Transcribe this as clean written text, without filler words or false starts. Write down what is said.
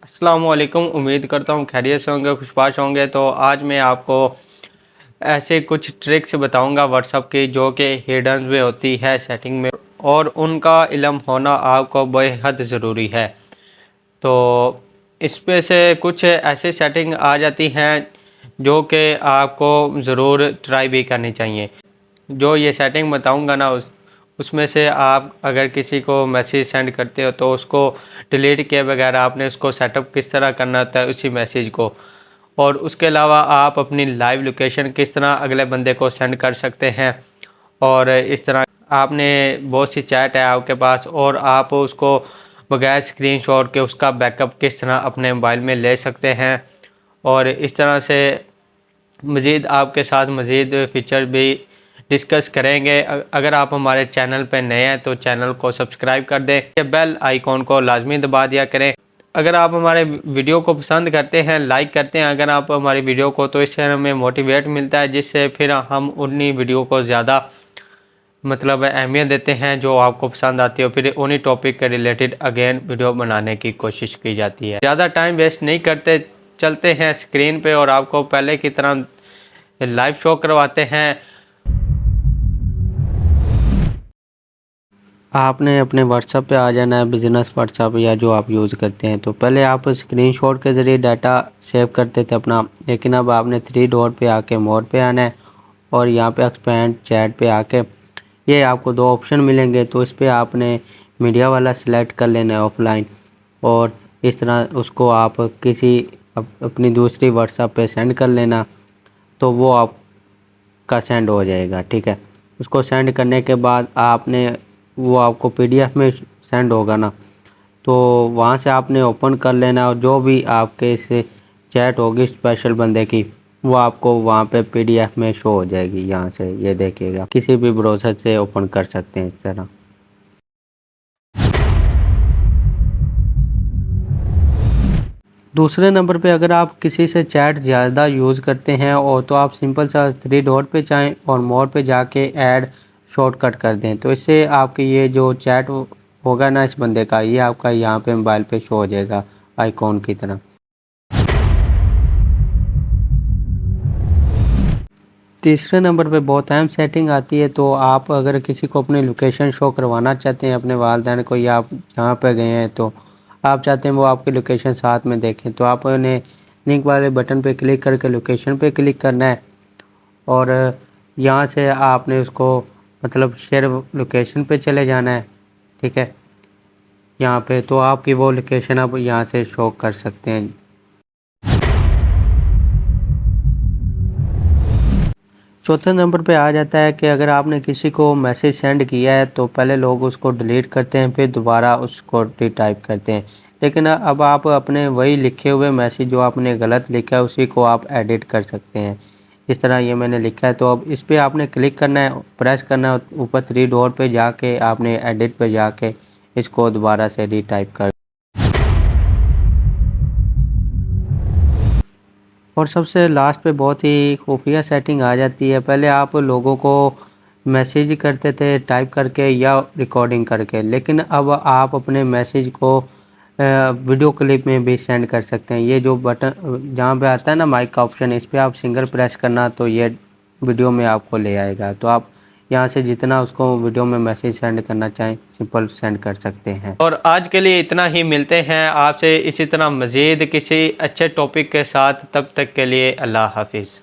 अस्सलामुअलैकुम। उम्मीद करता हूँ खैरियत से होंगे, खुशबाश होंगे। तो आज मैं आपको ऐसे कुछ ट्रिक्स बताऊंगा व्हाट्सअप की जो कि हिडन में होती है सेटिंग में, और उनका इल्म होना आपको बेहद ज़रूरी है। तो इसमें से कुछ ऐसी सेटिंग आ जाती हैं जो कि आपको ज़रूर ट्राई भी करनी चाहिए। जो ये सेटिंग बताऊंगा ना उसमें से आप अगर किसी को मैसेज सेंड करते हो तो उसको डिलीट किए बगैर आपने उसको सेटअप किस तरह करना होता है उसी मैसेज को। और उसके अलावा आप अपनी लाइव लोकेशन किस तरह अगले बंदे को सेंड कर सकते हैं। और इस तरह आपने बहुत सी चैट है आपके पास और आप उसको बगैर स्क्रीनशॉट के उसका बैकअप किस तरह अपने मोबाइल में ले सकते हैं। और इस तरह से मज़ीद आपके साथ मज़ीद फ़ीचर भी डिस्कस करेंगे। अगर आप हमारे चैनल पर नए हैं तो चैनल को सब्सक्राइब कर दें, बेल आइकॉन को लाजमी दबा दिया करें। अगर आप हमारे वीडियो को पसंद करते हैं, लाइक करते हैं अगर आप हमारी वीडियो को, तो इससे हमें मोटिवेट मिलता है, जिससे फिर हम उन्हीं वीडियो को ज़्यादा अहमियत देते हैं जो आपको पसंद आती है। फिर उन्हीं टॉपिक के रिलेटेड अगेन वीडियो बनाने की कोशिश की जाती है। ज़्यादा टाइम वेस्ट नहीं करते, चलते हैं स्क्रीन पे और आपको पहले की तरह लाइव शो करवाते हैं। आपने अपने व्हाट्सएप पे आ जाना है, बिज़नेस व्हाट्सएप या जो आप यूज़ करते हैं। तो पहले आप स्क्रीनशॉट के ज़रिए डाटा सेव करते थे अपना, लेकिन अब आपने 3 डॉट पे आके मोड पे आना है और यहाँ पे एक्सपेंड चैट पे आके ये आपको 2 ऑप्शन मिलेंगे। तो इस पर आपने मीडिया वाला सिलेक्ट कर लेना है ऑफलाइन, और इस तरह उसको आप किसी अपनी दूसरी व्हाट्सएप पे सेंड कर लेना, तो वो आपका सेंड हो जाएगा। ठीक है, उसको सेंड करने के बाद आपने वो आपको पीडीएफ में सेंड होगा ना, तो वहाँ से आपने ओपन कर लेना, और जो भी आपके से चैट होगी स्पेशल बंदे की वो आपको वहाँ पे पीडीएफ में शो हो जाएगी। यहाँ से ये देखिएगा, किसी भी ब्राउज़र से ओपन कर सकते हैं इस तरह। दूसरे नंबर पे अगर आप किसी से चैट ज़्यादा यूज़ करते हैं और तो आप सिंपल सा 3 डॉट पे जाएँ और मोर पे जाके ऐड शॉर्टकट कर दें, तो इससे आपकी ये जो चैट होगा ना इस बंदे का, ये आपका यहाँ पे मोबाइल पे शो हो जाएगा आइकॉन की तरह। तीसरे नंबर पे बहुत अहम सेटिंग आती है। तो आप अगर किसी को अपनी लोकेशन शो करवाना चाहते हैं अपने वालिदैन को, या आप जहाँ पे गए हैं तो आप चाहते हैं वो आपकी लोकेशन साथ में देखें, तो आप उन्हें लिंक वाले बटन पे क्लिक करके लोकेशन पे क्लिक करना है, और यहाँ से आपने उसको शेयर लोकेशन पे चले जाना है। ठीक है, यहाँ पे तो आपकी वो लोकेशन अब यहाँ से शो कर सकते हैं। चौथे नंबर पे आ जाता है कि अगर आपने किसी को मैसेज सेंड किया है तो पहले लोग उसको डिलीट करते हैं, फिर दोबारा उसको रीटाइप करते हैं। लेकिन अब आप अपने वही लिखे हुए मैसेज जो आपने गलत लिखा है उसी को आप एडिट कर सकते हैं। इस तरह ये मैंने लिखा है, तो अब इस पर आपने क्लिक करना है, प्रेस करना है, ऊपर 3 डॉट पे जाके आपने एडिट पे जाके इसको दोबारा से रीटाइप कर। और सबसे लास्ट पे बहुत ही खुफिया सेटिंग आ जाती है। पहले आप लोगों को मैसेज करते थे टाइप करके या रिकॉर्डिंग करके, लेकिन अब आप अपने मैसेज को वीडियो क्लिप में भी सेंड कर सकते हैं। ये जो बटन जहाँ पे आता है ना माइक का ऑप्शन, इस पर आप सिंगल प्रेस करना तो ये वीडियो में आपको ले आएगा। तो आप यहाँ से जितना उसको वीडियो में मैसेज सेंड करना चाहें सिंपल सेंड कर सकते हैं। और आज के लिए इतना ही, मिलते हैं आपसे इसी तरह मज़ीद किसी अच्छे टॉपिक के साथ। तब तक के लिए अल्लाह हाफिज़।